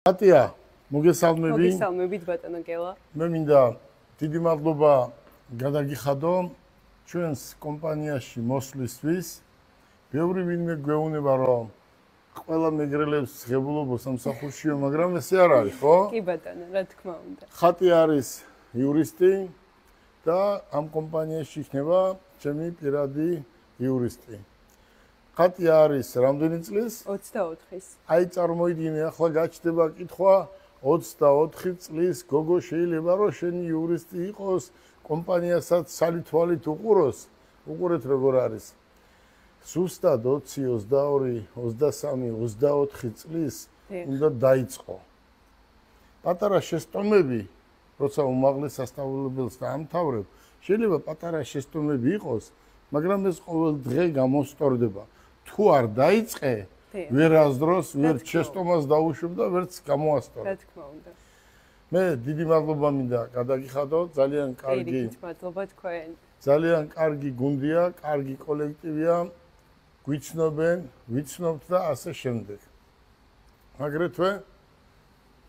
Ატია, მოგესალმები. მოგესალმებით ბატონო გელა. მე მინდა დიდი მადლობა გადაგიხადო ჩვენს კომპანიაში მოსვლისთვის. ბევრი ვინმე გვეუბნება, რომ ყველა მეგრელებს ღებულობო სამსახურშიო, მაგრამ ესე არ არის, ხო? კი ბატონო, რა თქმა უნდა. ხატი არის იურისტი და ამ კომპანიაში იქნება ჩემი პირადი იურისტი. ხატი არის რამდენი წლის? 24-ის. აი წარმოიდგინე, ახლა გაჩნდება კითხვა 24 წლის გოგო შეიძლება რომ შენი იურისტი იყოს, კომპანიასაც სალითვალით უყუროს. უყურეთ როგორ არის. ზუსტად 20, 22, 23, 24 წლის უნდა დაიწყო. პატარა შეცდომები, როცა უმაღლეს სასწავლებელს დაამთავრებ, შეიძლება პატარა შეცდომები იყოს, მაგრამ ეს ყოველ დღე გამოსტორდება. თუ არ დაიწყე, ვერასდროს ვერ შეცდომას დაუშვებ და ვერც გამოასწორებ. რა თქმა უნდა. მე დიდი მადლობა მინდა გადაგიხადო, ძალიან კარგი. მადლობა თქვენ. ძალიან კარგი გუნდია, კარგი კოლექტივია. გვიცნობენ, ვიცნობთ და ასე შემდეგ. აგრეთვე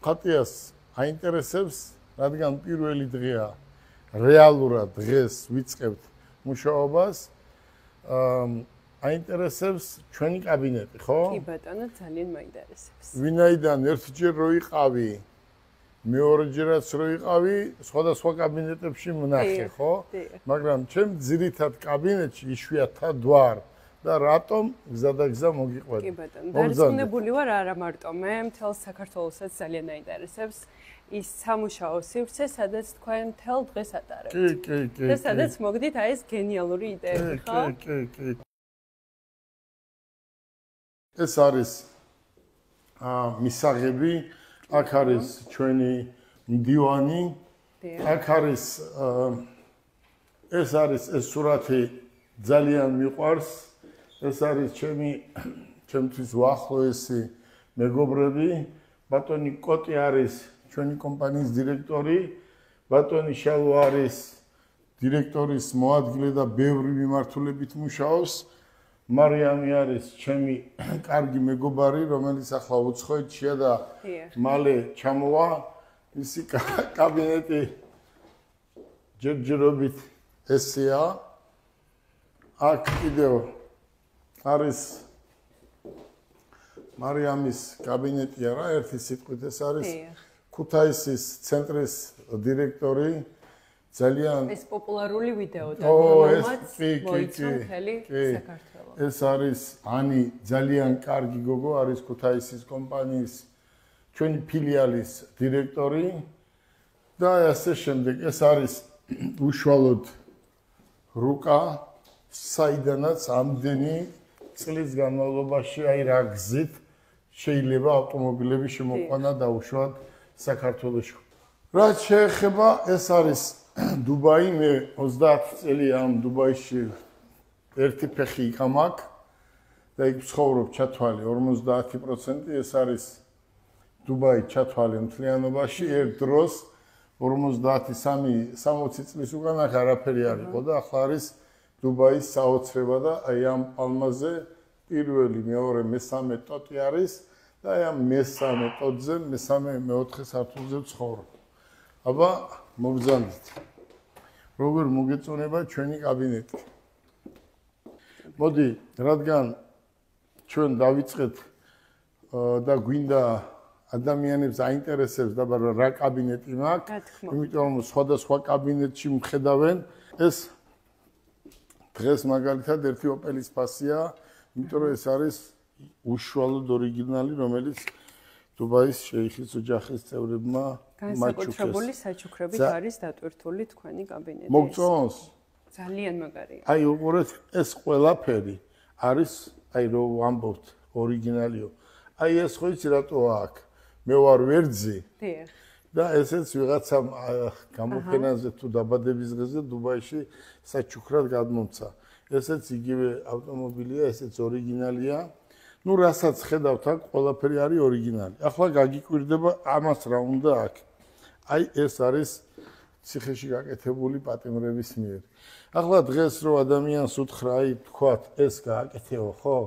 ხატიას აინტერესებს, რადგან პირველი დღეა, რეალურად დღეს ვიწყებთ მუშაობას. აინტერესებს ჩვენი კაბინეტი, ხო? კი ბატონო, ძალიან მაინტერესებს. ვინაიდან ერთჯერ რო იყავი, მეორეჯერაც რო იყავი, სხვადასხვა კაბინეტებში ვნახე, ხო? მაგრამ ჩემ ძირითად კაბინეტში იშვიათად ვარ და რატომ გზადაგზა მოგიყვება. კი ბატონო, დარწმუნებული ვარ არა მარტო მე, მთელ საქართველოსაც ძალიან აინტერესებს ის სამუშაო სივრცე, სადაც თქვენ მთელ დღეს ატარებთ. კი. და სადაც მოგდით აი ეს გენიალური იდეები, ხო? კი. ეს არის მისაღები, აქ არის ჩვენი მდივანი, აქ არის ეს სურათი ძალიან მიყვარს, ეს არის ჩემთვის უახლოესი მეგობრები, ბატონი კოტი არის ჩვენი კომპანიის დირექტორი, ბატონი შალო არის დირექტორის მოადგილე და ბევრი მიმართულებით მუშაობს. მარიამი არის ჩემი კარგი მეგობარი, რომელიც ახლა უცხოეთშია და მალე ჩამოვა. ისი კაბინეტი ჯერჯერობით ესეა. აქ კიდევ არის მარიამის კაბინეტი არა, ერთი სიტყვით ეს არის ქუთაისის ცენტრის დირექტორი. ძალიან ეს პოპულარული ვიდეო და რომელმაც მოიცვა მთელი საქართველო. ეს არის ანი, ძალიან კარგი გოგო, არის ქუთაისის კომპანიის ჩვენი ფილიალის დირექტორი და ასე შემდეგ. ეს არის უშუალოდ რუკა, საიდანაც ამდენი წლის განმავლობაში აი რა გზით შეიძლება ავტომობილები შემოყვანა დაუშვათ საქართველოში. რაც შეეხება, ეს არის დუბაი, მე 30 წელი ამ დუბაიში ერთი ფეხი იქამ აქ და იქ ცხოვრობ ჩათვალე 50% ეს არის დუბაი ჩათვალე მთლიანობაში ერთ დროს 53-60 წლის უკან აქ არაფერი არ იყო და ახლა არის დუბაის საოცრება და აი ამ პალმაზე პირველი, მეორე, მესამე ტოტი არის და აი ამ მესამე ტოტზე, მესამე-მეოთხე სართულზე ვცხოვრობ. აბა მოგზავნით. როგორ მოგეწონება ჩვენი კაბინეტი. მოდი, რადგან ჩვენ დავიწყეთ და გვინდა ადამიანებს აინტერესებს და რა კაბინეტი მაქვს, იმიტომ რომ სხვადასხვა კაბინეტში მხედავენ, ეს დღეს მაგალითად ერთი ოპელის ფასია, იმიტომ რომ ეს არის უშუალოდ ორიგინალი, რომელიც დუბაის შეიხის ოჯახის წევრებმა განსაკუთრებული საჩუქრებით არის დატვირთული თქვენი კაბინეტი. მოგწონს? ძალიან მაგარია. აი უყურეთ, ეს ყველაფერი არის, აი რო ვამბობთ, ორიგინალიო. აი ეს ხო იცი რატოა აქ? მე ვარ ვერძი. დიახ. და ესეც ვიღაცამ გამოფენაზე თუ დაბადების დღეზე დუბაიში საჩუქრად გადმომცა. ესეც იგივე ავტომობილია, ესეც ორიგინალია. ნუ რასაც ხედავთ აქ, ყველაფერი არის ორიგინალი. ახლა გაგიკვირდება ამას რა უნდა აქ. აი ეს არის ციხეში გაკეთებული პატიმრების მიერ. ახლა დღეს რო ადამიანს უთხრა, აი თქვათ ეს გააკეთეო, ხო?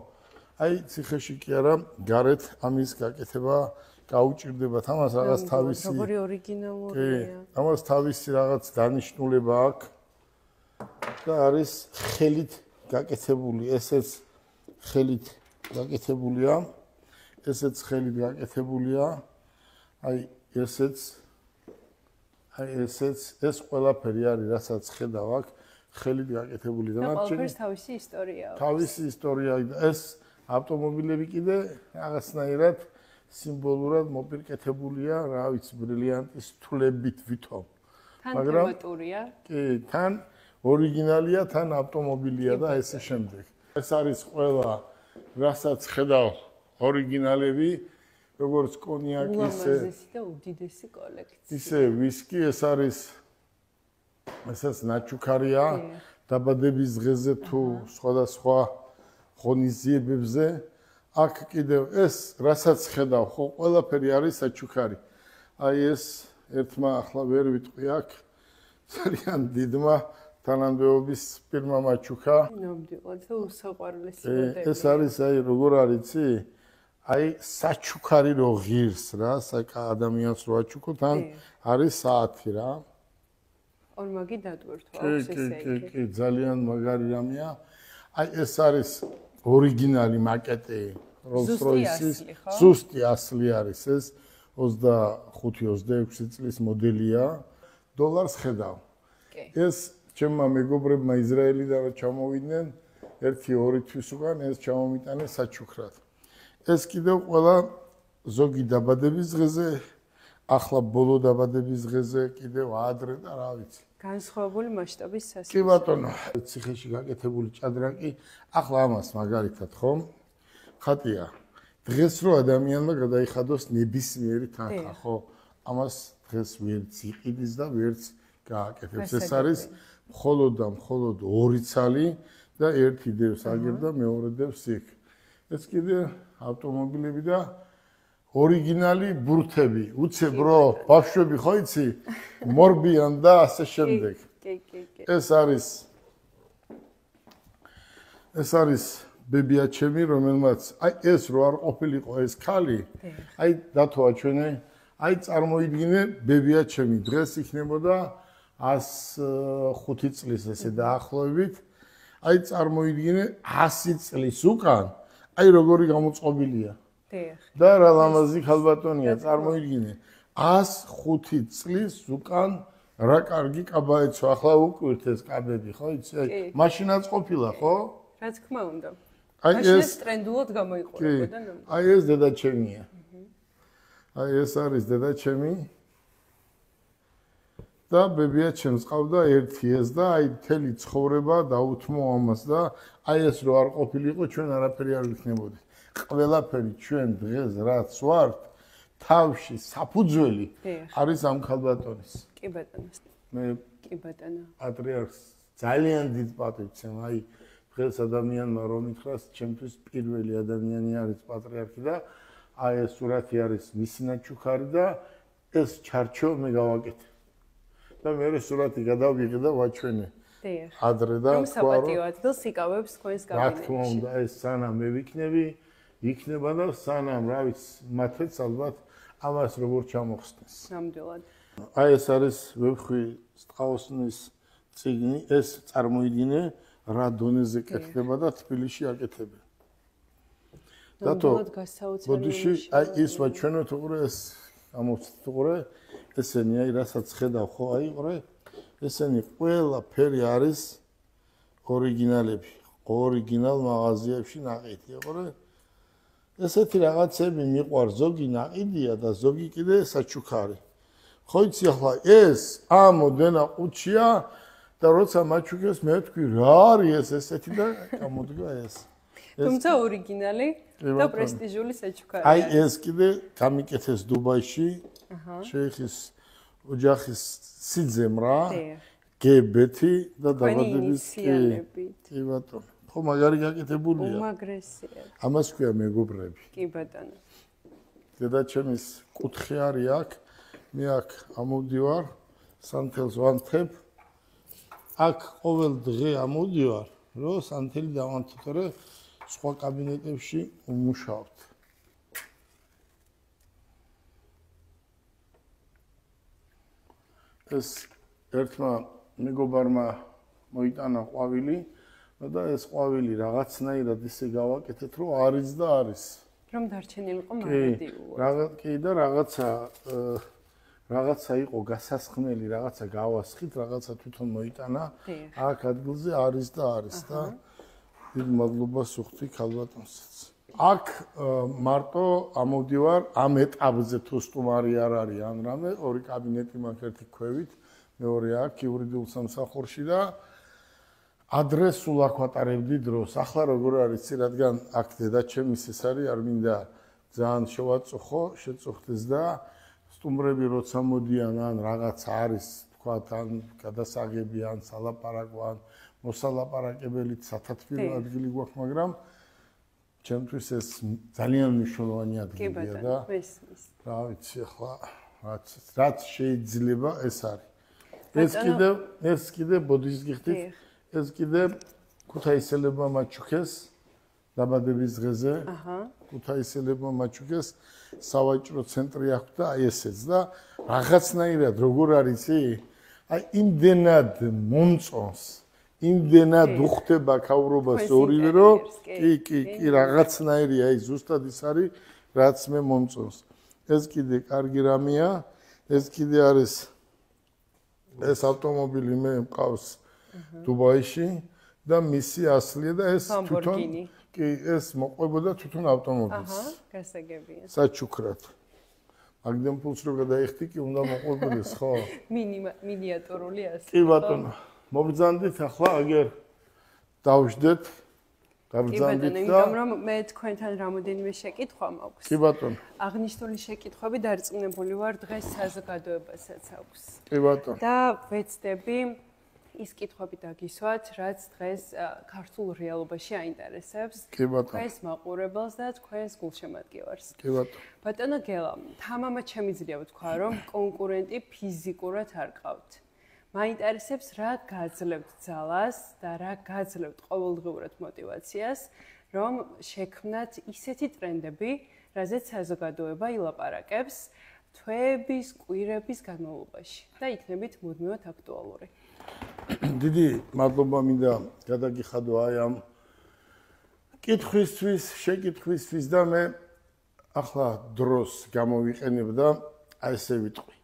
აი ციხეში კი არა, გარეთ ამის გაკეთება გაუჭირდებათ ამას რაღაც თავისი როგორი ორიგინალურია. ამას თავისი რაღაც დანიშნულება აქვს და არის ხელით გაკეთებული, ესეც ხელით გაკეთებულია. ესეც ხელით გაკეთებულია. აი ესეც ეს ყველაფერი არის, რასაც ხედავ აქ, ხელით გაკეთებული და ყველაფერს თავისი ისტორია აქვს. თავისი ისტორია და ეს ავტომობილები კიდე რაღაცნაირად სიმბოლურად მოპირკეთებულია, რა ვიცი, ბრილიანტის თვლებით ვითომ. თან თემატურია. კი, თან ორიგინალია, თან ავტომობილია და ესე შემდეგ. ეს არის ყველა, რასაც ხედავ ორიგინალები, როგორც კონიაკი, ულამაზესი და უდიდესი კოლექცია. ისე ვისკი, ეს არის ესაც ნაჩუქარია, დაბადების დღეზე თუ სხვადასხვა ღონისძიებებზე. აქ კიდევ ეს, რასაც ხედავ, ხო, ყველაფერი არის საჩუქარი. აი ეს ერთმა ახლა ვერ ვიტყვი აქ, ძალიან დიდმა თანამდებობის პირმა მაჩუქა. ნამდვილად და უსაყვარლესი მოდელი. ეს არის აი როგორ არის, იცი? აი საჩუქარი რო ღირს რა, საკა ადამიანს რო აჩუქოთ, ან არის საათი რა. ორმაგი დატვირთვა აქვს ესე იგი. კი, ძალიან მაგარი რამეა. აი ეს არის ორიგინალი მაკეტი Rolls-Royce-ის. ზუსტი ასლი არის ეს 25-26 წლის მოდელია. დოლარს ხედავ. ეს ჩემმა მეგობრებმა ისრაელიდან ჩამოვიდნენ 1-2 თვის უკან ეს ჩამომიტანეს საჩუქრად. ეს კიდევ ყველა ზოგი დაბადების დღეზე, ახლა ბოლო დაბადების დღეზე კიდევ ადრე და რა ვიცი. განსხვავებული მასშტაბის სასწაულს. კი ბატონო, ციხეში გაკეთებული ჭადრაკი, ახლა ამას მაგალითად ხომ? ხატია. დღეს რო ადამიანმა გადაიხადოს ნებისმიერი თანხა, ხო? ამას დღეს ვერც იყიდის და ვერც გააკეთებს. ეს არის მხოლოდ და მხოლოდ 2 ცალი და ერთი დევს აგერ და მეორე დევს იქ. ეს კიდე ავტომობილები და ორიგინალი ბურთები. უცებ რო ბავშვები ხო იცი? მორბიან და ასე შემდეგ. კი. ეს არის ბებიაჩემი, რომელმაც აი ეს რო არ ყოფილიყო ეს ქალი, აი დათოა ჩვენი, აი წარმოიდგინე ბებიაჩემი დღეს იქნებოდა 105 წლის ესე დაახლოებით. აი წარმოიდგინე 100 წლის უკან, აი როგორი გამოწყობილია. და რა ლამაზი ქალბატონია, წარმოიდგინე 105 წლის უკან რა კარგი კაბა ეცვა, ახლა უკვირთ ეს კაბები, ხო იცი? აი მაშინაც ყოფილა, ხო? რა თქმა უნდა. აი ეს ტრენდულად გამოიყურებოდა ნუ. აი ეს დედაჩემია. აი ეს არის დედაჩემი. და ბებიაჩემს ყავდა ერთი ეს და აი მთელი ცხოვრება დაუთმო ამას და აი ეს რო არ ყოფილიყო ჩვენ არაფერი არ ვიქნებოდით. ყველაფერი ჩვენ დღეს რაც ვართ, თავში საფუძველი არის ამ ქალბატონის. კი ბატონო. მე კი ბატონო. პატრიარქს ძალიან დიდ პატივს ვცემ, აი დღეს ადამიანმა რომ ითხრას, ჩემთვის პირველი ადამიანი არის პატრიარქი და აი ეს სურათი არის მისი ნაჩუქარი და ეს ჩარჩო მე გავაკეთე. და მე სურათი გადავიღე და ვაჩვენე. ადრე და საპატიო ადგილს იკავებს თქვენს კაბინეტში. რა თქმა უნდა, ეს სანამ მე ვიქნები, იქნება და სანამ, რა ვიცი, მათაც ალბათ ამას როგორ ჩამოხსნეს. ნამდვილად. აი ეს არის ვებხვი სტყაოსნის წიგნი, ეს წარმოიდგინე რა დონეზე კეთდება და თბილისში აკეთებენ. ნამდვილად გასაოცარი. ბოდიში აი ის ვაჩვენოთ უყურე ეს ამოვცეთ უყურე ესენი აი რასაც ხედავ ხო აი უყურე ესენი ყველაფერი არის ორიგინალები, ორიგინალ მაღაზიებში ნაყიდი უყურე ესეთი რაღაცები მიყვარ ზოგი ნაყიდია და ზოგი კიდე საჩუქარი. ხო იცი ახლა ეს ამოდენა ყუთშია და როცა მაჩუქეს მე ვთქვი რა არის ესეთი და გამოდგა ეს. თუმცა ორიგინალი და პრესტიჟული საჩუქარი. აი ეს კიდე გამიკეთეს დუბაიში. შეიხის ოჯახის სიძემ რა. გებეთი და დაბადების კი ბატონო. ხო მაგარი გაკეთებულია. უმაგრესია. ამას ქვია მეგობრები. კი ბატონო. დედაჩემის კუთხე არის აქ. მე აქ ამოვდივარ, სანთელს ვანთებ. აქ ყოველ დღე ამოვდივარ, რომ სანთელი დავანთებ, სხვა კაბინეტებში ვმუშაობთ. ეს ერთმა მეგობარმა მოიტანა ყვავილი და ეს ყვავილი რაღაცნაირად ისე გავაკეთეთ, რომ არის და არის. რომ დარჩენილიყო მაგდიულად. კი და რაღაცა იყო გასასხმელი, რაღაცა გავასხით, რაღაცა თვითონ მოიტანა. აქ ადგილზე არის და არის და დიდ მადლობას ვუხდი ქალბატონსაც. აქ მარტო ამოვდივარ ამ ეტაპზე თუ სტუმარი არ არის ან რამე, ორი კაბინეტი მაქვს ერთი ქვევით, მეორე აქ იურიდიულ სამსახურში და ადრე სულ აქ ვატარებდი დროს. ახლა როგორ არის ცი, რადგან აქ დედაჩემის ეს არის, არ მინდა ძალიან შევაწუხო, შეწუხდეს და სტუმრები როცა მოდიან ან რაღაც არის, თქვათ, ან გადასაღები ან სალაპარაკო ან მოსალაპარაკებელი სათათბირო ადგილი გვაქვს, მაგრამ ჩემთვის ეს ძალიან მნიშვნელოვანი ადგილია და რა ვიცი ახლა რაც შეიძლება ეს არის. ეს კიდე ბოდის გიხდით, ეს კიდე ქუთაისელებმა მაჩუქეს დაბადების დღეზე. ქუთაისელებმა მაჩუქეს სავაჭრო ცენტრი აქვს და აი ესეც და რაღაცნაირად როგორ არის იცი? აი იმდენად მომწონს, იმდენად უხდება ქაურობას ორივე რომ კი რაღაცნაირი აი ზუსტად ის არის რაც მე მომწონს. ეს კიდე კარგი რამეა, ეს კიდე არის ეს ავტომობილი მე მყავს დუბაიში და მისი ასლია და ეს თვითონ კი ეს მოყვებოდა თვითონ ავტომობილს. გასაგებია. საჩუქრად. მაგდენ ფულს რო გადაიხდი კი უნდა მოყვებოდეს, ხო? მინიატურული ასლი. კი ბატონო. მობრძანდით ახლა აგერ დავждეთ. გაბრძანდით და იმიტომ რომ მე თქვენთან რამოდენიმე შეკითხვა მაქვს. კი ბატონო. აღნიშნული შეკითხვები დარწმუნებული ვარ დღეს საზოგადოებასაც აქვს. კი ბატონო. და ვეცდები ის კითხვები დაგისვათ, რაც დღეს ქართულ რეალობაში აინტერესებს. კი ბატონო. თქვენს მაყურებელს და თქვენს გულშემატკივარს. კი ბატონო. ბატონო გელა, თამამად შემიძლია ვთქვა, რომ კონკურენტი ფიზიკურად არ ყავთ. მაინტერესებს რა გაძლევთ ძალას და რა გაძლევთ ყოველდღიურად мотиваციას, რომ შექმნათ ისეთი ტრენდები, რაზეც საზოგადოება ილაპარაკებს თვეების, კვირების განმავლობაში და იქნებით მუდმივად აქტუალური. დიდი მადლობა მინდა გადაგიხადო აი ამ კითხვისთვის, შეკითხვისთვის და მე ახლა დროს გამოვიყენებ და აი ესე ვიტყვი.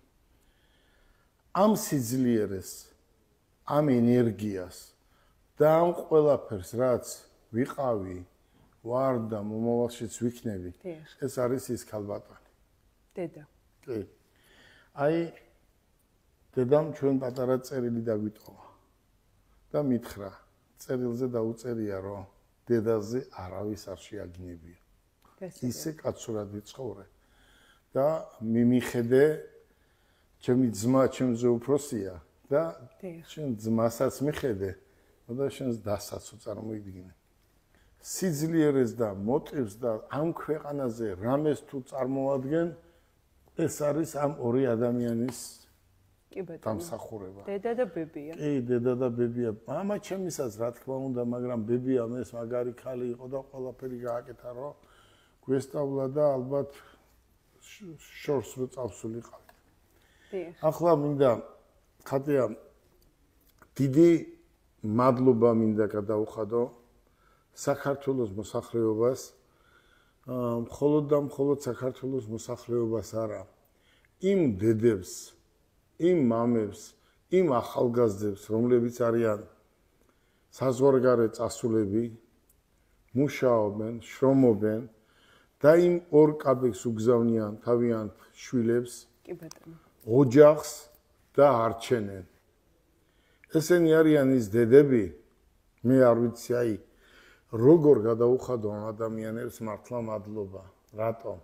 ამ სიძლიერეს, ამ ენერგიას და ამ ყველაფერს, რაც ვიყავი, ვარ და მომავალშიც ვიქნები, ეს არის ის ქალბატონი. დედა. კი. აი დედამ ჩვენ პატარა წერილი დაგვიტოვა და მითხრა, წერილზე დაუწერია, რომ დედაზე არავის არ შეაგინებია. ისე კაცურად ვიცხოვრე და მიმიხედე ჩემი ძმა ჩემზე უფროსია და შენ ძმასაც მიხედე და შენს დასაც წარმოიდგინე. სიძლიერეს და მოტივს და ამ ქვეყანაზე რამეს თუ წარმოადგენ, ეს არის ამ ორი ადამიანის დამსახურება. დედა და ბებია. კი, დედა და ბებია. მამა ჩემისაც რა თქმა უნდა, მაგრამ ბებია ეს მაგარი ქალი იყო და ყველაფერი გააკეთა, რომ გვესწავლა და ალბათ შორს რო წავსულიყავით. ახლა მინდა ხატია დიდი მადლობა მინდა გადაუხადო საქართველოს მოსახლეობას, მხოლოდ და მხოლოდ საქართველოს მოსახლეობას არა, იმ დედებს, იმ მამებს, იმ ახალგაზრდებს, რომლებიც არიან საზღვარგარე წასულები, მუშაობენ, შრომობენ და იმ ორ კაბებს უგზავნიან თავიანთ შვილებს, კი ბატონო. ოჯახს და არჩენენ. ესენი არიან ის დედები, მე არ ვიცი აი როგორ გადაუხადო ამ ადამიანებს მართლა მადლობა. რატომ?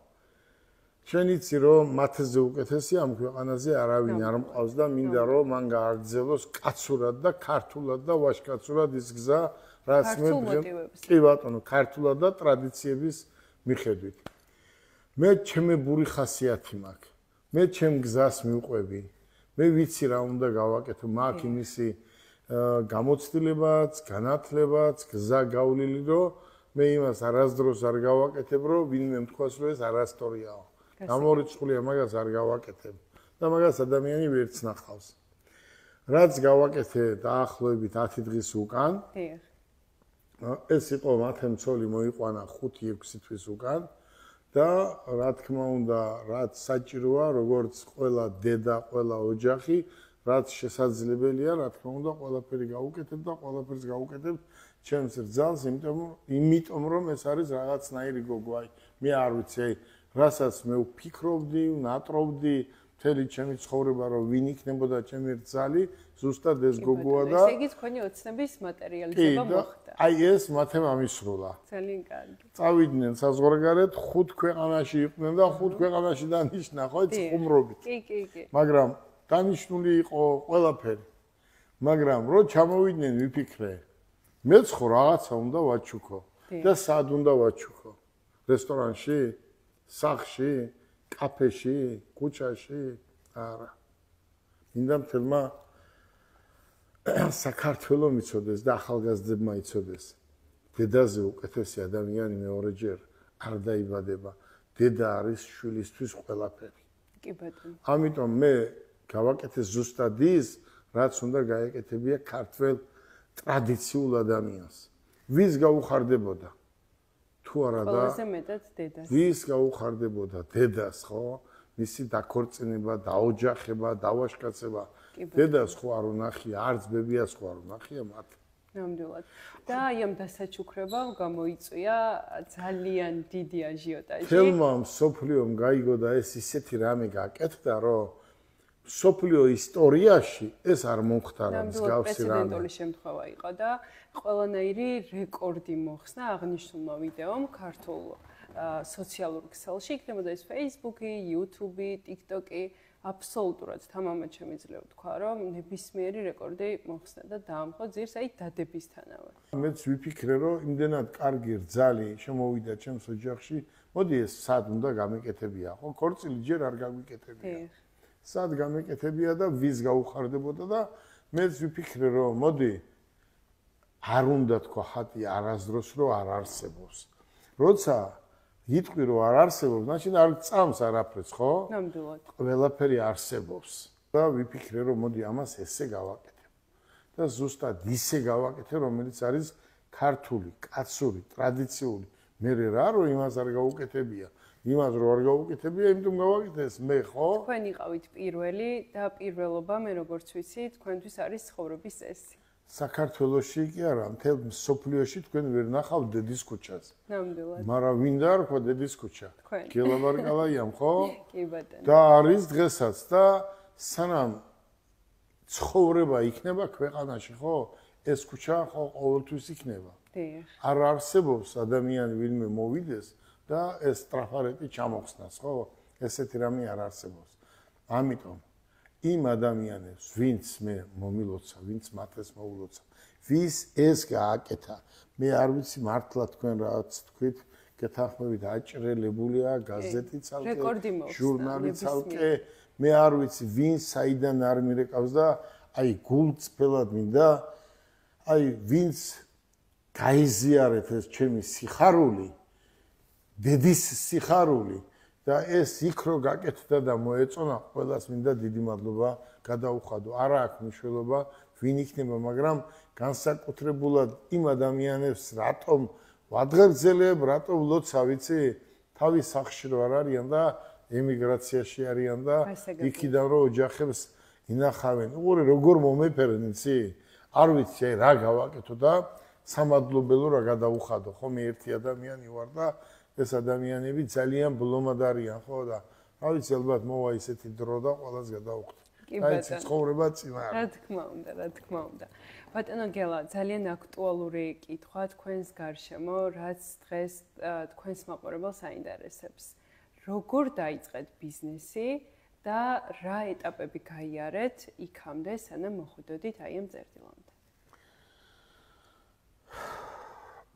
ჩვენ იცი რომ მათზე უკეთესი ამ ქვეყანაზე არავინ არ მყავს და მინდა რომ მან გააგრძელოს კაცურად და ქართულად და ვაჟკაცურად ის გზა, რაც მე კი ბატონო, ქართულად და ტრადიციების მიხედვით. მე ჩემებური ხასიათი მაქვს. მე ჩემ გზას მივყვები. მე ვიცი რა უნდა გავაკეთო, მაქვს იმისი გამოცდილებაც, განათლებაც, გზა გავლილი, რომ მე იმას არასდროს არ გავაკეთებ, რომ ვინმე მთქვას, რომ ეს არასტორიაო. გამორიცხულია, მაგას არ გავაკეთებ და მაგას ადამიანი ვერც ნახავს. რაც გავაკეთე დაახლოებით 10 დღის უკან, დიახ. ეს იყო მათემცოლი მოიყვანა 5-6 თვის უკან და რა თქმა უნდა, რაც საჭიროა, როგორც ყველა დედა, ყველა ოჯახი, რაც შესაძლებელია, რა თქმა უნდა, ყველაფერი გავუკეთებ და ყველაფერს გავუკეთებ ჩემს რძალს, იმიტომ რომ ეს არის რაღაცნაირი გოგო, აი, მე არ ვიცი, აი, რასაც მე ვფიქრობდი, ვნატრობდი მთელი ჩემი ცხოვრება, რომ ვინ იქნებოდა ჩემი რძალი, ზუსტად ეს გოგოა და ესე იგი თქვენი ოცნების მატერიალიზება მოხდა. აი ეს მათემ ამისრულა. ძალიან კარგი. წავიდნენ საზღვარგარეთ, 5 ქვეყანაში იყვნენ და 5 ქვეყანაში დანიშნა, ხო, ხუმრობით. კი. მაგრამ დანიშნული იყო ყველაფერი. მაგრამ რო ჩამოვიდნენ, ვიფიქრე, მეც ხო რაღაცა უნდა ვაჩუქო და სად უნდა ვაჩუქო? რესტორანში, სახლში, კაფეში, ქუჩაში? არა. მინდა მთელმა საქართველოს მიცოდეს და ახალგაზრდებმა იცოდეს. დედაზე უკეთესი ადამიანი მეორეჯერ არ დაიბადება. დედა არის შვილისთვის ყველაფერი. კი ბატონო. ამიტომ მე გავაკეთე ზუსტად ის, რაც უნდა გაეკეთებია ქართველ ტრადიციულ ადამიანს. ვის გაუხარდებოდა? თუ არა და ყველაზე მეტად დედას. ვის გაუხარდებოდა? დედას, ხო? მისი დაქორწინება, დაოჯახება, დავაშკაცება. დედას ხო არ უნახია, არც ბებიას ხო არ უნახია მათ. ნამდვილად. და აი ამ დასაჩუქრებამ გამოიწვია ძალიან დიდი აჟიოტაჟი. თელმა მსოფლიომ გაიგო და ეს ისეთი რამე გაკეთდა, რომ მსოფლიო ისტორიაში ეს არ მომხდარა მსგავსი რამე. პრეცედენტული შემთხვევა იყო და ყველანაირი რეკორდი მოხსნა აღნიშნულმა ვიდეომ ქართულ სოციალურ ქსელში, იქნებოდა ეს Facebook-ი, YouTube-ი, TikTok-ი, აბსოლუტურად თამამად შემიძლია ვთქვა, რომ ნებისმიერი რეკორდი მოხსნა და დაამხო ძირს აი დადებისთანავე. მეც ვიფიქრე, რომ იმდენად კარგი რძალი შემოვიდა ჩემს ოჯახში, მოდი ეს სად უნდა გამეკეთებია, ხო? ქორწილი ჯერ არ გაგვიკეთებია. სად გამეკეთებია და ვის გაუხარდებოდა და მეც ვიფიქრე, რომ მოდი არ უნდა თქვა ხატი არასდროს რომ არ არსებობს. როცა იტყვი რომ არ არსებობს, მაშინ არ წამს არაფერს, ხო? ნამდვილად. ყველაფერი არსებობს. და ვიფიქრე რომ მოდი ამას ესე გავაკეთებ. და ზუსტად ისე გავაკეთე, რომელიც არის ქართული, კაცური, ტრადიციული. მე რა რომ იმას არ გაუკეთებია. იმას რო არ გაუკეთებია, იმიტომ გავაკეთე ეს მე, ხო? თქვენ იყავით პირველი და პირველობა მე როგორც ვიცი, თქვენთვის არის ცხოვრების წესი. საქართველოში კი არა, მთელ მსოფლიოში თქვენ ვერ ნახავთ დედის ქუჩას. ნამდვილად. მაგრამ ვინ დაარქვა დედის ქუჩა? თქვენ. გელაბარგალაიამ, ხო? კი ბატონო. და არის დღესაც და სანამ ცხოვრება იქნება ქვეყანაში, ხო? ეს ქუჩა ხო ყოველთვის იქნება. დიახ. არ არსებობს ადამიანი ვინმე მოვიდეს და ეს ტრაფარეტი ჩამოხსნას, ხო? ესეთი რამე არ არსებობს. ამიტომ იმ ადამიანებს, ვინც მე მომილოცა, ვინც მათეს მოულოცა, ვის ეს გააკეთა, მე არ ვიცი მართლა თქვენ რაც თქვით, გეთანხმებით აჭრელებულია გაზეთი ცალკე, ჟურნალი ცალკე, მე არ ვიცი ვინ საიდან არ მირეკავს და აი გულწრფელად მინდა, აი ვინც გაიზიარეთ ეს ჩემი სიხარული, დედის სიხარული და ეს იქ რო გაკეთდა და მოეწონა, ყველას მინდა დიდი მადლობა გადაუხადო. არა აქვს მნიშვნელობა ვინ იქნება, მაგრამ განსაკუთრებულად იმ ადამიანებს რატომ ვადღებძელებ, რატომ ლოცა, ვიცი, თავის სახლში რო არ არიან და ემიგრაციაში არიან და იქიდან რო ოჯახებს ინახავენ. უყურე როგორ მომეფერენ, იცი? არ ვიცი, აი რა გავაკეთო და სამადლობელო რა გადაუხადო, ხო მე ერთი ადამიანი ვარ და ეს ადამიანები ძალიან ბლომად არიან, ხო და რა ვიცი, ალბათ მოვა ისეთი დრო და ყველას გადაუხდე. აი ცხოვრება წინა. რა თქმა უნდა, რა თქმა უნდა. ბატონო გელა, ძალიან აქტუალური კითხვა თქვენს გარშემო, რაც დღეს თქვენს მაყურებელს აინტერესებს. როგორ დაიწყეთ ბიზნესი და რა ეტაპები გაიარეთ იქამდე, სანამ მოხვდოდით აი ამ წერტილამდე?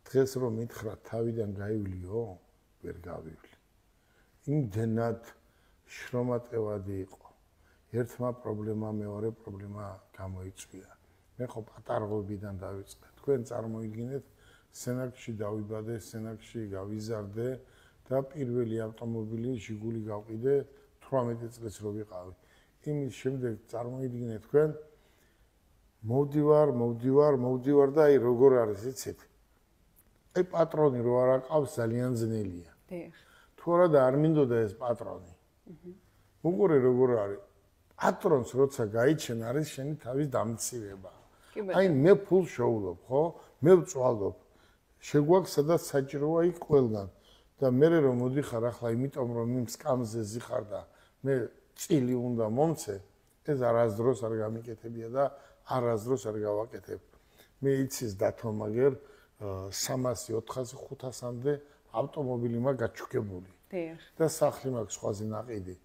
დღეს რომ მითხრა თავიდან გაივლიო, ვერ გავივლი. იმდენად შრომატევადი იყო. ერთმა პრობლემამ მეორე პრობლემა გამოიწვია. მე ხო პატარღობიდან დავიწყე. თქვენ წარმოიდგინეთ, სენაკში დავიბადე, სენაკში გავიზარდე და პირველი ავტომობილი ჟიგული გავყიდე 18 წელს რო ვიყავი. იმის შემდეგ წარმოიდგინეთ თქვენ მოვდივარ და აი როგორ არის იცით? აი პატრონი რო არ აყავს ძალიან ძნელია. დიახ. თუ არა და არ მინდოდა ეს პატრონი. უყურე როგორ არის? პატრონს როცა გაიჩენ არის შენი თავის დამცირება. აი მე ფულს შოულობ, ხო? მე ვწვალობ. შეგვაქვს სადაც საჭიროა იქ ყველგან. და მე რომ მოდიხარ ახლა იმიტომ რომ იმ სკამზე ზიხარ და მე წილი უნდა მომცე, ეს არასდროს არ გამიკეთებია და არასდროს არ გავაკეთებ. მე იცის დათომაგერ 300, 400, 500-მდე ავტომობილი მაქვს გაჩუქებული. და სახლი მაქვს სხვაზე ნაყიდი.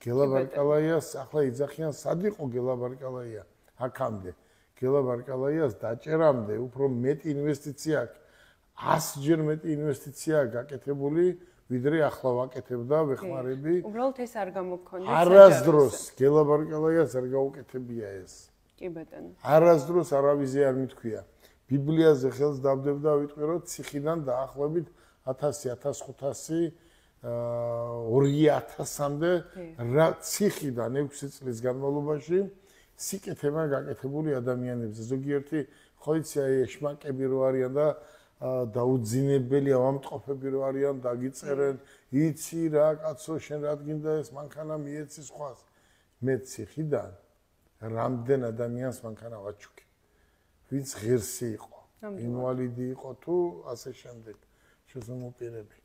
გელაბარკალაიას ახლა იძახიან, სად იყო გელაბარკალაია? აქამდე. გელაბარკალაიას დაჭერამდე უფრო მეტი ინვესტიცია აქვს. 100-ჯერ მეტი ინვესტიციაა გაკეთებული, ვიდრე ახლა ვაკეთებ და ვეხმარები. უბრალოდ ეს არ გამოგქონდა. არასდროს გელაბარკალაიას არ გაუკეთებია ეს. კი ბატონო. არასდროს არავიზე არ მithქვია. ბიბლიაზე ხელს დავდებ და ვიტყვი რომ ციხიდან დაახლოებით 1000-1500 2000-მდე რა ციხიდან 6 წლის განმავლობაში სიკეთება გაკეთებული ადამიანებზე. ზოგიერთი ხო იცი აი შმაკები რო არიან და დაუძინებელი ავამტყოფები რო არიან დაგიწერენ, იცი რა კაცო შენ რა გინდა ეს მანქანა მიეცი სხვას. მე ციხიდან რამდენ ადამიანს მანქანა ვაჩუქე. ვინც ღირსი იყო, ინვალიდი იყო თუ ასე შემდეგ. შეზომოპირები.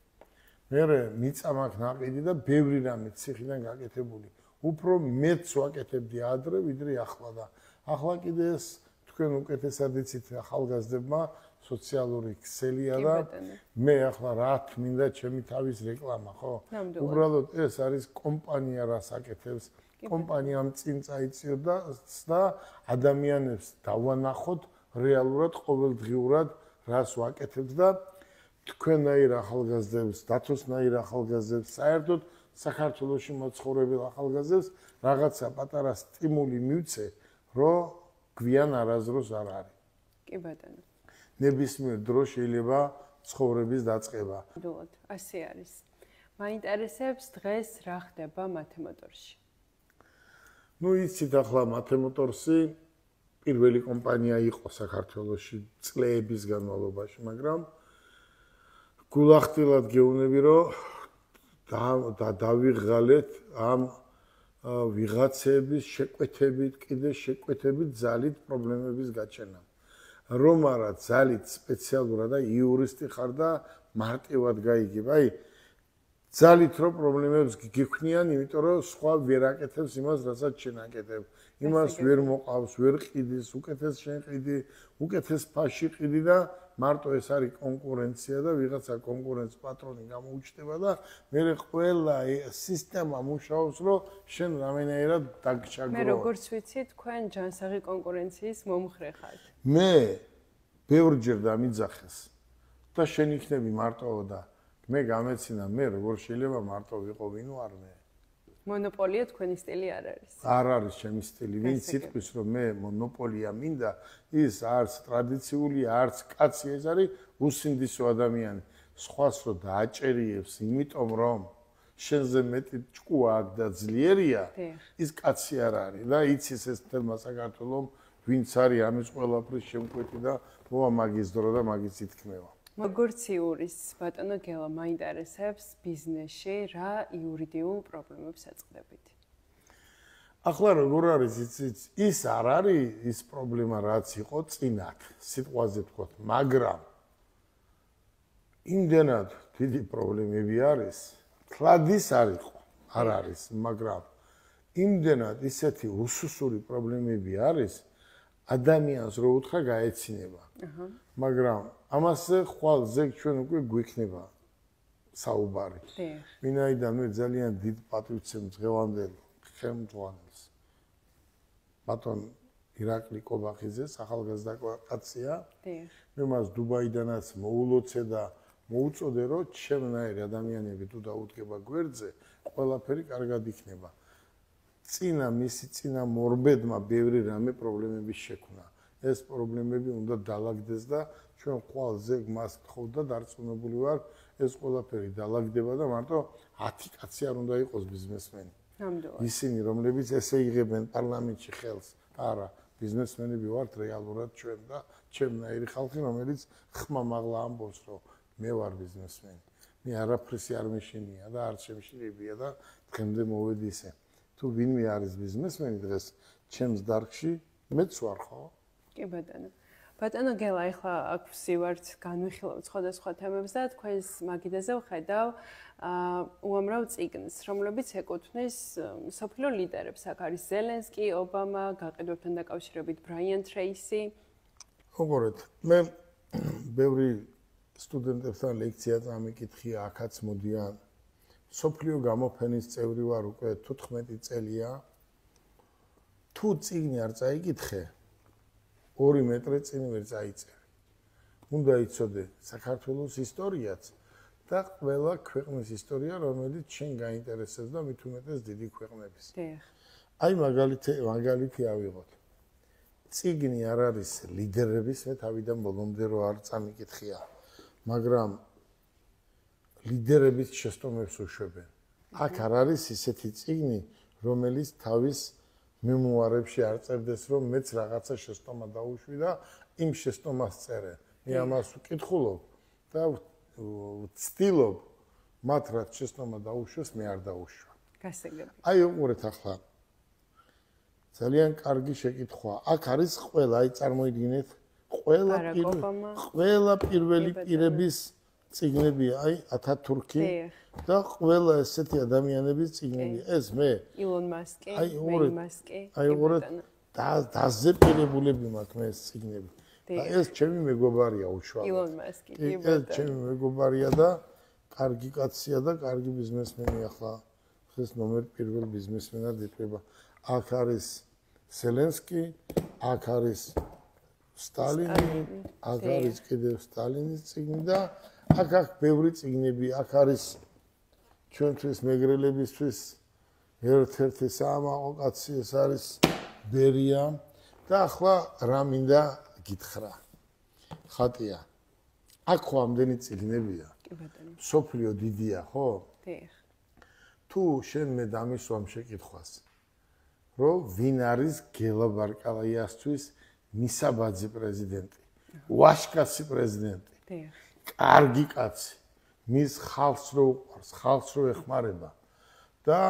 მე მიწა მაქვს ნაყიდი და ბევრი რამე ციხიდან გაკეთებული. უფრო მეც ვაკეთებდი ადრე, ვიდრე ახლა და ახლა კიდე ეს თქვენ უკეთესად იცით ახალგაზრდებმა სოციალური ქსელია და მე ახლა რა თმინდა ჩემი თავის რეკლამა, ხო? უბრალოდ ეს არის კომპანია რას აკეთებს, კომპანიამ წინ წაიწიოდა და ადამიანებს დავანახოთ რეალურად ყოველდღიურად რას ვაკეთებთ და თქვენაირ ახალგაზრდებს, დათოსნაირ ახალგაზრდებს, საერთოდ საქართველოში მოცხოვრებელ ახალგაზრდებს რაღაცა პატარა სტიმული მივცე, რომ გვიან არასდროს არ არის. კი ბატონო. ნებისმიერ დროს შეიძლება ცხოვრების დაწყება. ნამდვილად, ასე არის. მაინტერესებს დღეს რა ხდება მათემოტორში. ნუ იცით ახლა მათემოტორსი პირველი კომპანია იყო საქართველოში წლების განმავლობაში, მაგრამ გულახდილად გეუბნები რომ დავიღალეთ ამ ვიღაცების შეკვეთებით, კიდე შეკვეთებით ძალით პრობლემების გაჩენა. რომ არა ძალით სპეციალურად და იურისტი ხარ და მარტივად გაიგებ. აი ძალით რო პრობლემებს გიქვნიან, იმიტომ რომ სხვა ვერ აკეთებს იმას, რასაც შენ აკეთებ. იმას ვერ მოყავს, ვერ ყიდის, უკეთეს შენ ყიდი, უკეთეს ფაში ყიდი და მარტო ეს არის კონკურენცია და ვიღაცა კონკურენტს პატრონი გამოუჩნდება და მე ყველა სისტემა მუშაობს, რომ შენ რამენაირად დაგჩაგრო. მე როგორც ვიცი, თქვენ ჯანსაღი კონკურენციის მომხრე ხართ. მე ბევრჯერ დამიძახეს და შენ იქნები მარტო და მე გამეცინა მე როგორ შეიძლება მარტო ვიყო ვინო არ მე. მონოპოლია თქვენი სტილი არ არის. არ არის ჩემი სტილი. ვინც იტყვის რომ მე მონოპოლია მინდა, ის არც ტრადიციული, არც კაცი, ეს არის უსინდისო ადამიანი. სხვას რო დააჭერიებს, იმიტომ რომ შენზე მეტი ჭკუა აქვს და ძლიერია, ის კაცი არ არის და იცის ეს თემა საქართველოს ვინც არის ამის ყველაფრის შემკვეთი და მოვა მაგის დრო და მაგის ითქმევა. როგორც იურის ბატონო გელა მაინტერესებს ბიზნესში რა იურიდიულ პრობლემებს აწყდებით? ახლა როგორ არის იცით, ის არ არის ის პრობლემა რაც იყო წინათ, სიტყვაზე ვთქვათ, მაგრამ იმდენად დიდი პრობლემები არის, თლადის არ იყო, არ არის, მაგრამ იმდენად ისეთი უსუსური პრობლემები არის, ადამიანს რო უთხრა გაეცინება. მაგრამ ამაზე ხვალ ზეგ ჩვენ უკვე გვიქნება საუბარი. ვინაიდან მე ძალიან დიდ პატივცემ დღევანდელ ხელმძღვანელს. ბატონ ირაკლი კობახიძეს, ახალგაზრდა კაცია. მე მას დუბაიდანაც მოულოცე და მოუწოდე, რომ ჩემნაირი ადამიანები თუ დაუდგება გვერდზე, ყველაფერი კარგად იქნება. წინა მორბედმა ბევრი რამე პრობლემები შექმნა. ეს პრობლემები უნდა დალაგდეს და ჩვენ ხვალ ზეგ მას გთხოვთ და დარწმუნებული ვარ, ეს ყველაფერი დალაგდება და მარტო 10 კაცი არ უნდა იყოს ბიზნესმენი. ნამდვილად. ისინი, რომლებიც ესე იღებენ პარლამენტში ხელს, არა, ბიზნესმენები ვართ რეალურად ჩვენ და ჩემნაირი ხალხი, რომელიც ხმამაღლა ამბობს, რომ მე ვარ ბიზნესმენი. მე არაფრისი არ მეშინია და არ შემშინებია და დღემდე მოვედი ისე. თუ ვინმე არის ბიზნესმენი დღეს ჩემს დარგში, მეც ვარ, ხო? კი ბატონო. ბატონო გელა, ახლა აქ ვსივართ, განვიხილავთ სხვადასხვა თემებს და თქვენს მაგიდაზე ვხედავ უამრავ წიგნს, რომლებიც ეკუთვნის მსოფლიო ლიდერებს. აქ არის ზელენსკი, ობამა, გაყიდვებთან დაკავშირებით ბრაიან ტრეისი. მოგორეთ, მე ბევრი სტუდენტებთან ლექცია წამიკითხია, აქაც მოდიან. მსოფლიო გამოფენის წევრი ვარ უკვე 14 წელია. თუ წიგნი არ წაიკითხე, 2 მეტრი წინ ვერ წაიწერე. უნდა იცოდე საქართველოს ისტორიაც და ყველა ქვეყნის ისტორია, რომელიც შენ გაინტერესებს და მით უმეტეს დიდი ქვეყნების. აი მაგალითი ავიღოთ. წიგნი არ არის ლიდერების, მე თავიდან ბოლომდე რო არ წამიკითხია, მაგრამ ლიდერების შეცდომებს უშვებენ. აქ არ არის ისეთი წიგნი, რომელიც თავის მემუარებში არ წერდეს, რომ მეც რაღაცა შეცდომა დაუშვი და იმ შეცდომას წერე. მე ამას ვკითხულობ და ვცდილობ მათ რაც შეცდომა დაუშვეს, მე არ დაუშვა. გასაგები. აი უყურეთ ახლა. ძალიან კარგი შეკითხვა. აქ არის ყველა, აი წარმოიდგინეთ, ყველა პირველი პირების წიგნებია, აი ათათურქი და ყველა ესეთი ადამიანების წიგნები. ეს მე ილონ მასკი, მეილ მასკი. აი უყურეთ, დაზეპირებულები მაქვს მე ეს წიგნები. და ეს ჩემი მეგობარია უშუალოდ. ილონ მასკი, ეს ჩემი მეგობარია და კარგი კაცია და კარგი ბიზნესმენი ახლა დღეს ნომერ 1 ბიზნესმენად ითვლება. აქ არის ზელენსკი, აქ არის სტალინი, აქ არის კიდევ სტალინის წიგნი და აქ ბევრი წიგნები, აქ არის ჩვენთვის მეგრელებისთვის ერთ-ერთი საამაყო კაცი, ეს არის ბერია და ახლა რა მინდა გითხრა. ხატია. აქ ხო ამდენი წიგნებია. კი ბატონო. სოფლიო დიდია, ხო? დიახ. თუ შენ მე დამისვამ შეკითხვას, რომ ვინ არის გელა ბარკალაიასთვის მისაბაძი პრეზიდენტი, ვაშკაცი პრეზიდენტი. დიახ. კარგი კაცი, მის ხალხს რო უყვარს, ხალხს რო ეხმარება და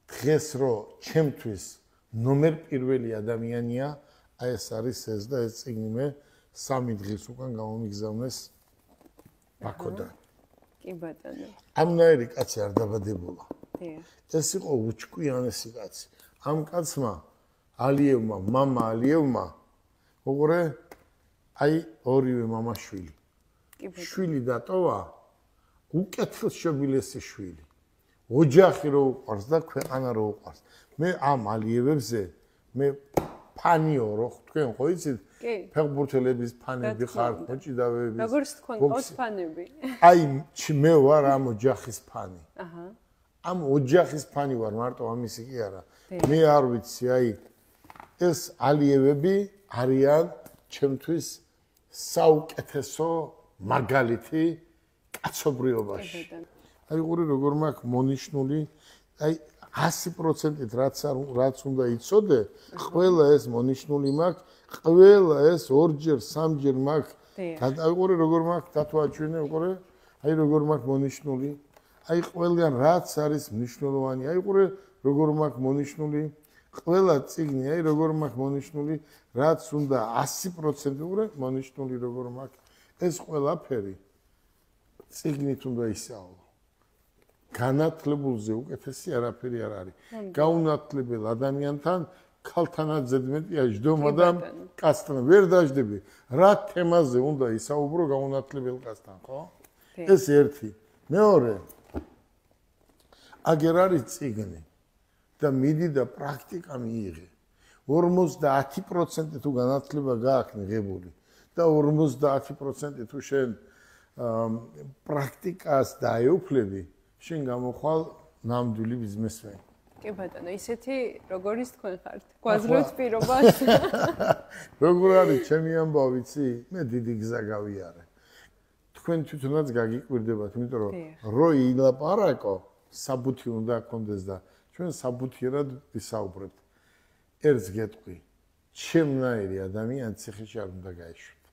დღეს რო ჩემთვის ნომერ 1 ადამიანია, აი ეს არის ეს და ეს წიგნი მე 3 დღის უკან გამომიგზავნეს ბაქოდან. კი ბატონო. ამნაირი კაცი არ დაბადებულა. დიახ. ეს იყო უჩკვიანესი კაცი. ამ კაცმა ალიევმა, მამა ალიევმა, უყურე, აი ორივე მამაშვილი. შვილი დატოვა, უკეთილ შობილესი შვილი. ოჯახი რო უყვარს და ქვეყანა რო უყვარს. მე ამ ალიევებზე მე ფანიო რო თქვენ ხო იცით? ფეხბურთელების ფანები ხარ, მოჭიდავეების. როგორც თქვენ ყავს ფანები? აი მე ვარ ამ ოჯახის ფანი. აჰა. ამ ოჯახის ფანი ვარ, მარტო ამისი კი არა. მე არ ვიცი, აი ეს ალიევები არიან ჩემთვის საუკეთესო მაგალითი კაცობრიობაში. აი ყური როგორ მაქვს მონიშნული, აი 100%-ით რაც უნდა იცოდე, ყველა ეს მონიშნული მაქვს, ყველა ეს 2-ჯერ, 3-ჯერ მაქვს. აი ყური როგორ მაქვს დათვალჩვენე, ყური, აი როგორ მაქვს მონიშნული. აი ყველგან რაც არის მნიშვნელოვანი, აი ყური როგორ მაქვს მონიშნული. ყველა წიგნი, აი როგორ მაქვს მონიშნული, რაც უნდა 100% ყური მონიშნული როგორ მაქვს. ეს ყველაფერი წიგნით უნდა ისწავლო. განათლებულზე უკეთესი არაფერი არ არის. გაუნათლებელ ადამიანთან ქალთანაც ზედმეტია ჯდომა და კაცთან ვერ დაждები. რა თემაზე უნდა ისაუბრო გაუნათლებელ კაცთან, ხო? ეს ერთი. მეორე. აგერ არის წიგნი და მიდი და პრაქტიკა მიიღე. 50% თუ განათლება გააქვს მიღებული და 50% თუ შენ პრაქტიკას დაეუფლები, შენ გამოხვალ ნამდვილი ბიზნესმენი. კი ბატონო, ისეთი როგორიც თქვენ ხართ. გვაძლევთ პირობას. როგორ არის ჩემი ამბავი, ვიცი? მე დიდი გზა გავიარე. თქვენ თვითონაც გაგიკვირდებათ, იმიტომ რომ რო ილაპარაკო, საბუთი უნდა გქონდეს და ჩვენ საბუთიერად ვისაუბრებთ. ერთს გეტყვი, ჩემნაირი ადამიანი ციხეში არ უნდა გაეშვათ.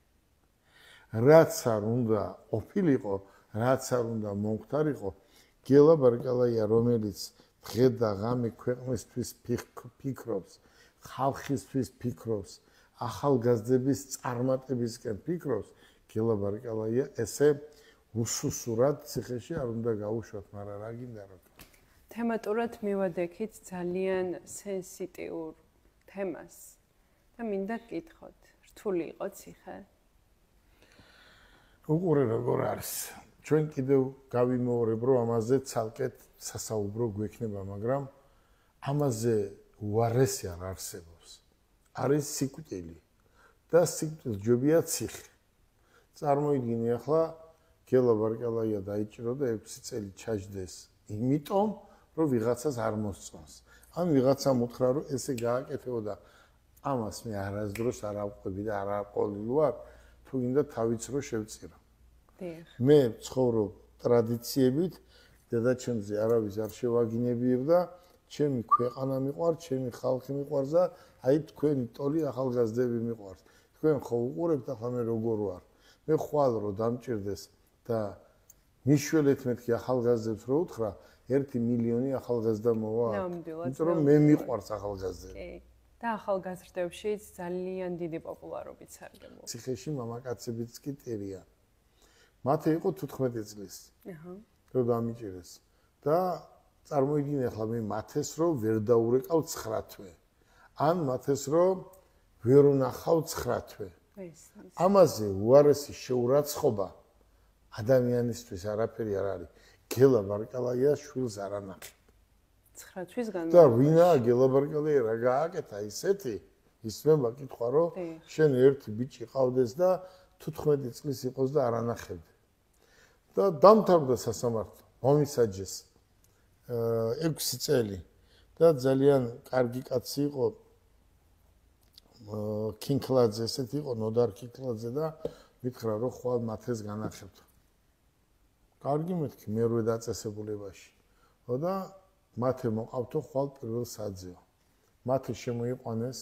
რაც არ უნდა ყოფილიყო, რაც არ უნდა მომხდარიყო, გელა ბარკალაია, რომელიც დღე და ღამე ქვეყნისთვის ფიქრობს, ხალხისთვის ფიქრობს, ახალგაზრდების წარმატებისკენ ფიქრობს, გელა ბარკალაია ესე უსუსურად ციხეში არ უნდა გაუშვათ, მაგრამ რა გინდა რა. თემატურად მივადექით ძალიან სენსიტიურ თემას და მინდა გკითხოთ, რთული იყო ციხე? უყურე როგორ არის. ჩვენ კიდევ გავიმეორებ, რომ ამაზე ცალკეთ სასაუბრო გვექნება, მაგრამ ამაზე უარესი არ არსებობს. არის სიკვდილი და სიკვდილს ჯობია ციხე. წარმოიდგინე ახლა გელა ბარკალაია დაიჭირო და 6 წელი ჩაჯდეს იმიტომ, რომ ვიღაცას არ მოსწონს. ან ვიღაცამ უთხრა, რომ ესე გააკეთებო და ამას მე არასდროს არ ავყვები და არ აყოლილ ვარ, თუ გინდა თავიც რო შევწირო. მე ცხოვრობ ტრადიციებით, დედაჩემზე არავის არ შევაგინებიებ და ჩემი ქვეყანა მიყვარს, ჩემი ხალხი მიყვარს და აი თქვენი ტოლი ახალგაზრდები მიყვარს. თქვენ ხო უყურებთ ახლა მე როგორ ვარ? მე ხვალ რო დამჭირდეს და მიშველეთ მეთქი ახალგაზრდებს რო უთხრა, 1 მილიონი ახალგაზრდა მოვა. იმიტომ რომ მე მიყვარს ახალგაზრდები. კი. და ახალგაზრდებშიც ძალიან დიდი პოპულარობით სარგებლობს. ციხეში მამაკაცებიც კი ტერია. მათე იყო 14 წლის. აჰა. რო დამიჭირეს. და წარმოიდგინე ახლა მე მათეს რო ვერ დაურეკავ 9 თვე. ან მათეს რო ვერ უნახავ 9 თვე. ამაზე უარესი შეურაცხობა ადამიანისთვის არაფერი არ არის. გელა ბარკალაია შვილს არ ანახე. 9 თვის განმავლობაში. და ვინაა გელა ბარკალაია რა გააკეთა ისეთი? ისმება კითხვა რომ შენ ერთი ბიჭი ყავდეს და 14 წლის იყოს და არ ანახებდე. და დამთავრდა სასამართლო, მომისაჯეს 6 წელი და ძალიან კარგი კაცი იყო კინკლაძე, ესეთი იყო ნოდარ კინკლაძე და მითხრა რომ ხვალ მათეს განახებდა. კარგი მეთქი მერვე დაწესებულებაში. და მათე მოყავთო ხვალ პირველ საძეო. მათე შემოიყვანეს.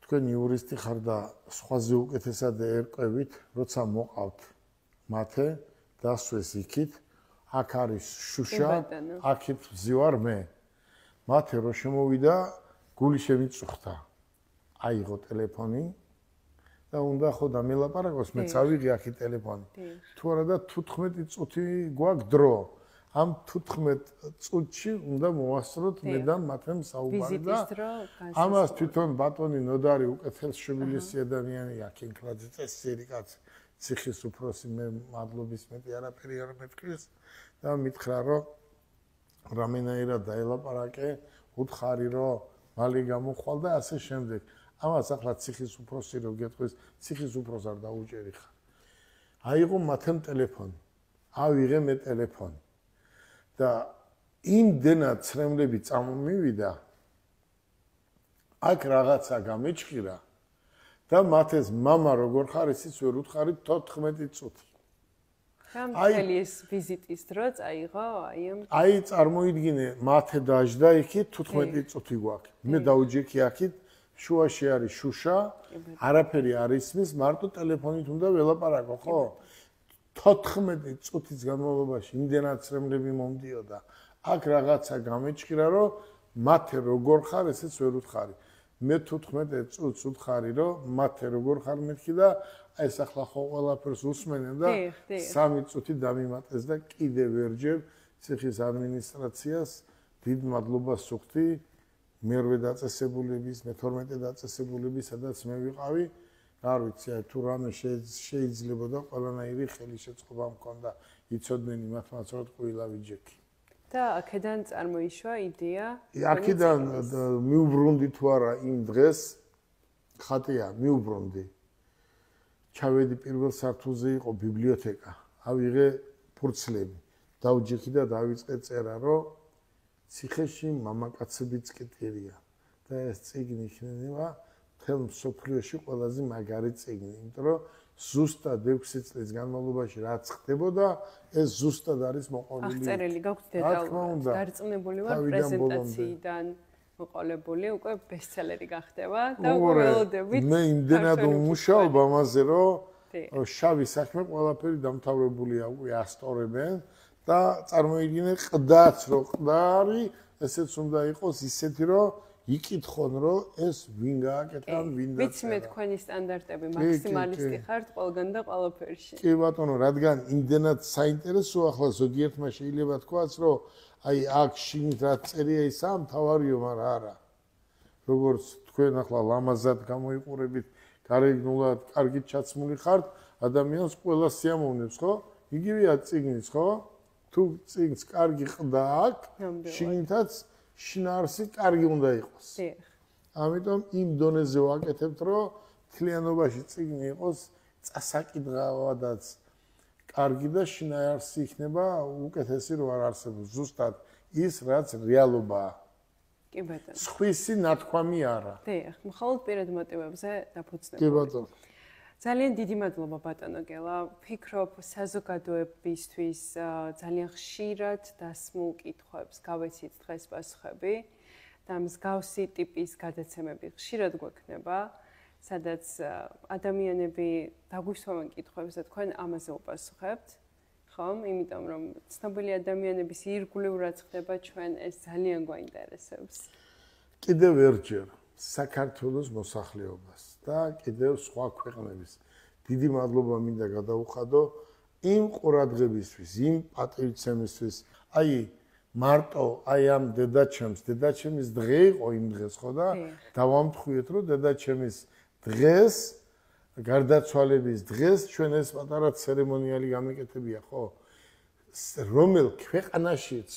თქვენ იურისტი ხარ და სხვაზე უკეთესად ერკვევით, როცა მოყავთ მათე დასვეს იქით, აქ არის შუშა, აქეთ ვზივარ მე. მათე რო შემოვიდა, გული შემიწუხდა. აიღო ტელეფონი და უნდა ხო დამელაპარაკოს, მე წავიღე აქი ტელეფონი. თუ არა და 15 წუთი გვაქვს დრო. ამ 15 წუთში უნდა მოვასწროთ მე და მათემ საუბარი და ამას თვითონ ბატონი ნოდარი უკეთესშობილესი ადამიანია, კინკლაძე წესიერი კაცი, ციხის უფროსი, მე მადლობის მეტი არაფერი არ მეთქვის და მითხრა რომ რამენაირად დაელაპარაკე, უთხარი რომ მალე გამოხვალ და ასე შემდეგ. ამას ახლა ციხის უფროსი რო გეტყვის, ციხის უფროს არ დაუჭერი ხარ. აიღო მათემ ტელეფონი. ავიღე მე ტელეფონი. და იმდენად ცრემლები წამომივიდა, აქ რაღაცა გამეჭყირა და მათეს მამა როგორ ხარ ისიც ვერ უთხარი 14 წუთი. აი ეს ვიზიტის დრო წაიღო აი წარმოიდგინე მათე დაждდა იქით 15 წუთი გვაქვს. მე დაუჯექი აქით შუაში არის შუშა, არაფერი არ ისმის, მარტო ტელეფონით უნდა ველაპარაკო, ხო? 14 წუთის განმავლობაში იმდენად ცრემლები მომდიოდა. აქ რაღაცა გამეჭყირა, რომ მათე როგორ ხარ, ესეც ვერ უთხარი. მე 15 წუთს უთხარი, რომ მათე როგორ ხარ მეთქი და ეს ახლა ხო ყველაფერს უსმენენ და 3 წუთი დამიმატეს და კიდევ ერჯერ ციხის ადმინისტრაციას დიდ მადლობას ვუხდი მერვე დაწესებულების, მე-12 დაწესებულების, სადაც მე ვიყავი. არ ვიცი, თუ რამე შეიძლება და ყველანაირი ხელისეწყობა მქონდა, იცოდნენ იმათმაც, რომ ყვილა ვიჯექი. და აქედან წარმოიშვა იდეა? აქედან მიუბრუნდი თუ არა იმ დღეს, ხატია, მიუბრუნდი. ჩავედი პირველ სართულზე იყო ბიბლიოთეკა. ავიღე ფურცლები, დავჯექი და დავიწყე წერა, რომ ციხეში მამაკაცებიც კი ტერია და ეს წიგნი იქნება მთელ მსოფლიოში ყველაზე მაგარი წიგნი, იმიტომ რომ ზუსტად 6 წლის განმავლობაში რაც ხდებოდა, ეს ზუსტად არის მოყვანილი. აღწერილი გაქვთ დეტალურად, დარწმუნებული ვარ პრეზენტაციიდან, მოყოლებული, უკვე ბესტსელერი გახდება და უკვე ველოდებით. მე იმდენად ვმუშაობ ამაზე, რომ შავი საქმე ყველაფერი დამთავრებულია, უკვე ასწორებენ და წარმოიდგინე ყდაც რო ყდარი, ესეც უნდა იყოს ისეთი, რომ იკითხონ, რომ ეს ვინ გააკეთა, ვინ და ვიცი მე თქვენი სტანდარტები მაქსიმალისტი ხართ ყველგან და ყველაფერში. კი ბატონო, რადგან იმდენად საინტერესოა, ახლა ზოგიერთმა შეიძლება თქვაც, რომ აი აქ შიგნით რა წერია ისა მთავარიო, მაგრამ არა. როგორც თქვენ ახლა ლამაზად გამოიყურებით, გარეგნულად, კარგით ჩაცმული ხართ, ადამიანს ყველა სიამოვნებს, ხო? იგივეა წიგნიც, ხო? თუ წიგნს კარგი ყდა აქვს, შიგნითაც შინაარსი კარგი უნდა იყოს. ამიტომ იმ დონეზე ვაკეთებთ, რომ თლიანობაში წიგნი იყოს წასაკითხავადაც კარგი და შინაარსი იქნება უკეთესი რო არ არსებობს. ზუსტად ის, რაც რეალობაა. კი ბატონო. სხვისი ნათქვამი არა. დიახ, მხოლოდ პირად მოტივებზე დაფუძნებული. კი ბატონო. ძალიან დიდი მადლობა ბატონო გელა. ვფიქრობ საზოგადოებისთვის ძალიან ხშირად დასმულ კითხვებს გავეცით დღეს პასუხები და მსგავსი ტიპის გადაცემები ხშირად გვექნება, სადაც ადამიანები დაგვისვამენ კითხვებს და თქვენ ამაზე უპასუხებთ. ხომ? იმიტომ რომ ცნობილი ადამიანების ირგვლივ ხდება ჩვენ ეს ძალიან გვაინტერესებს. კიდევ ერჯერ საქართველოს მოსახლეობას და კიდევ სხვა ქვეყნების დიდი მადლობა მინდა გადაუხადო იმ ყურადღებისთვის, იმ პატივცემისთვის. აი მარტო აი ამ დედაჩემის დღე იყო იმ დღეს, ხო და დავამთხვიეთ, რომ დედაჩემის დღეს გარდაცვალების დღეს ჩვენ ეს პატარა ცერემონიალი გამეკეთებია, ხო? რომელ ქვეყანაშიც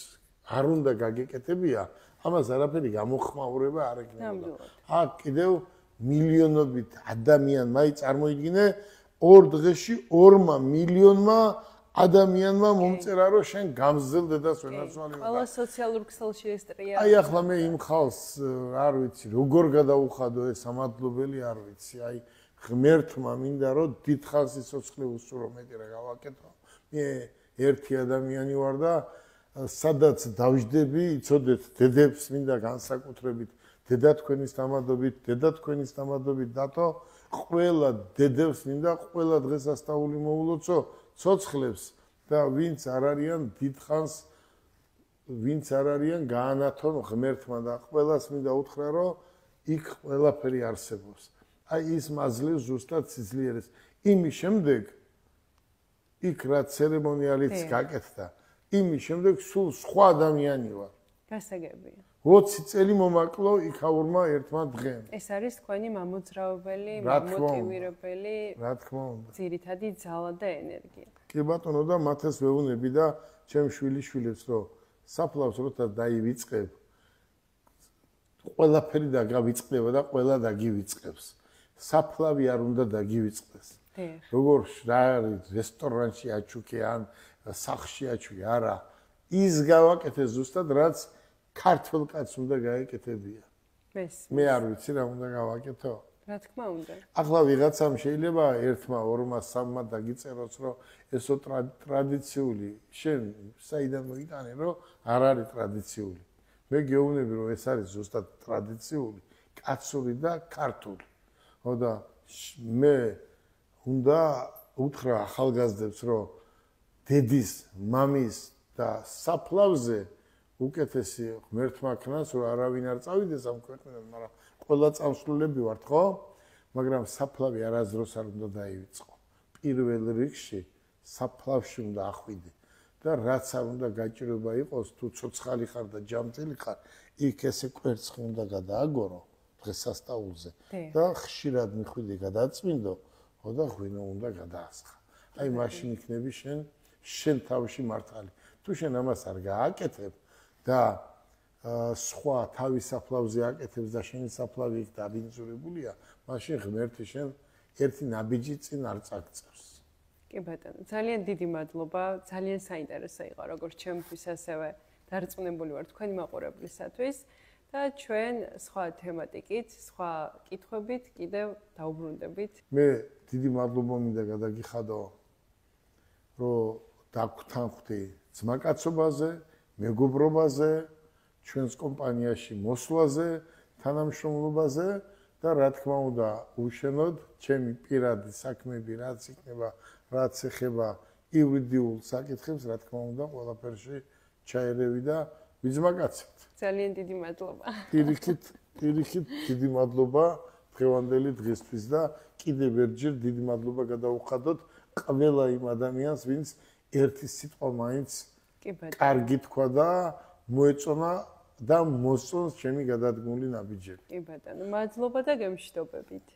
არ უნდა გაგეკეთებია, ამას არაფერი გამოხმაურება არ ექნება. აქ კიდევ მილიონობით ადამიანმა, აი წარმოიდგინე, ორ დღეში 2 მილიონმა ადამიანმა მომწერა, რომ შენ გამზელ დედას ვენაცვალე. ყველა სოციალურ ქსელში ეს ტრია. აი ახლა მე იმ ხალხს არ ვიცი, როგორ გადაუხადო ეს ამადლობელი არ ვიცი. აი ღმერთმა მინდა რომ დიდხანს სიცოცხლე უსურო მეტი რა გავაკეთო. მე ერთი ადამიანი ვარ და სადაც დავждები, იცოდეთ, დედებს მინდა განსაკუთრებით, დედა თქვენის დამადობით, დათო, ყველა დედებს მინდა ყველა დღესასწაული მოულოცო ცოცხლებს და ვინც არ არიან გაანათონ ღმერთმა და ყველას მინდა უთხრა, რომ იქ ყველაფერი არსებობს. აი ის მაძლევს ზუსტად სიძლიერეს. იმის შემდეგ იქ რა ცერემონიალიც გაკეთდა. იმის შემდეგ სულ სხვა ადამიანი ვარ. გასაგებია. 20 წელი მომაკლო იქაურმა ერთმა დღემ. ეს არის თქვენი მამოძრავებელი, მამოტივირებელი, რა თქმა უნდა. ძირითადი ძალა და ენერგია. კი ბატონო და მათეს ვეუბნები და ჩემ შვილიშვილებს, რომ საფლავს როცა დაივიწყებ, ყველაფერი დაგავიწყდება და ყველა დაგივიწყებს. საფლავი არ უნდა დაგივიწყდეს. როგორ რა არის რესტორანში აჩუქე ან სახლში აჩუქე, არა. ის გავაკეთე ზუსტად, რაც ქართულ კაცს უნდა გაეკეთებია. მე არ ვიცი რა უნდა გავაკეთო. რა თქმა უნდა. ახლა ვიღაცამ შეიძლება 1-მა, 2-მა, 3-მა დაგიწეროს, რომ ესო ტრადიციული, შენ საიდან მოიტანე, რომ არ არის ტრადიციული. მე გეუბნები, რომ ეს არის ზუსტად ტრადიციული, კაცური და ქართული. ხო და მე უნდა უთხრა ახალგაზრდებს, რომ დედის, მამის და საფლავზე უკეთესი ღმერთმა ქნას, რომ არავინ არ წავიდეს ამ ქვეყნიდან, მაგრამ ყველა წამსვლელები ვართ, ხო? მაგრამ საფლავი არასდროს არ უნდა დაივიწყო. პირველ რიგში საფლავში უნდა ახვიდე და რაც არ უნდა გაჭირება იყოს, თუ ცოცხალი ხარ და ჯამწელი ხარ, იქ ესე კვერცხი უნდა გადააგორო დღესასწაულზე და ხშირად მიხვიდე გადაწმინდო, ხო და ღვინო უნდა გადაასხა. აი მაშინ იქნები შენ თავში მართალი. თუ შენ ამას არ გააკეთებ და სხვა თავის საფლავზე აკეთებს და შენი საფლავი იქ დაბინძურებულია, მაშინ ღმერთი შენ ერთი ნაბიჯი წინ არ წაგწევს. კი ბატონო, ძალიან დიდი მადლობა, ძალიან საინტერესო იყო როგორც ჩემთვის, ასევე დარწმუნებული ვარ თქვენი მაყურებლისათვის და ჩვენ სხვა თემატიკით, სხვა კითხვებით კიდევ დაუბრუნდებით. მე დიდი მადლობა მინდა გადაგიხადო, რომ დაგვრთანხმდი ძმაკაცობაზე, მეგობრობაზე ჩვენს კომპანიაში მოსვლაზე, თანამშრომლობაზე და რა თქმა უნდა, უშენოდ ჩემი პირადი საქმეები რაც იქნება, რაც ეხება იურიდიულ საკითხებს, რა თქმა უნდა, ყველაფერში ჩაერევი და ვიძმაკაცებთ. ძალიან დიდი მადლობა. პირიქით დიდი მადლობა დღევანდელი დღისთვის და კიდევ ერთჯერ დიდი მადლობა გადავუხადოთ ყველა იმ ადამიანს, ვინც ერთი სიტყვა მაინც კარგი თქვა და მოეწონა და მოსწონს ჩემი გადადგმული ნაბიჯები. კი ბატონო, მადლობა და გემშვიდობებით.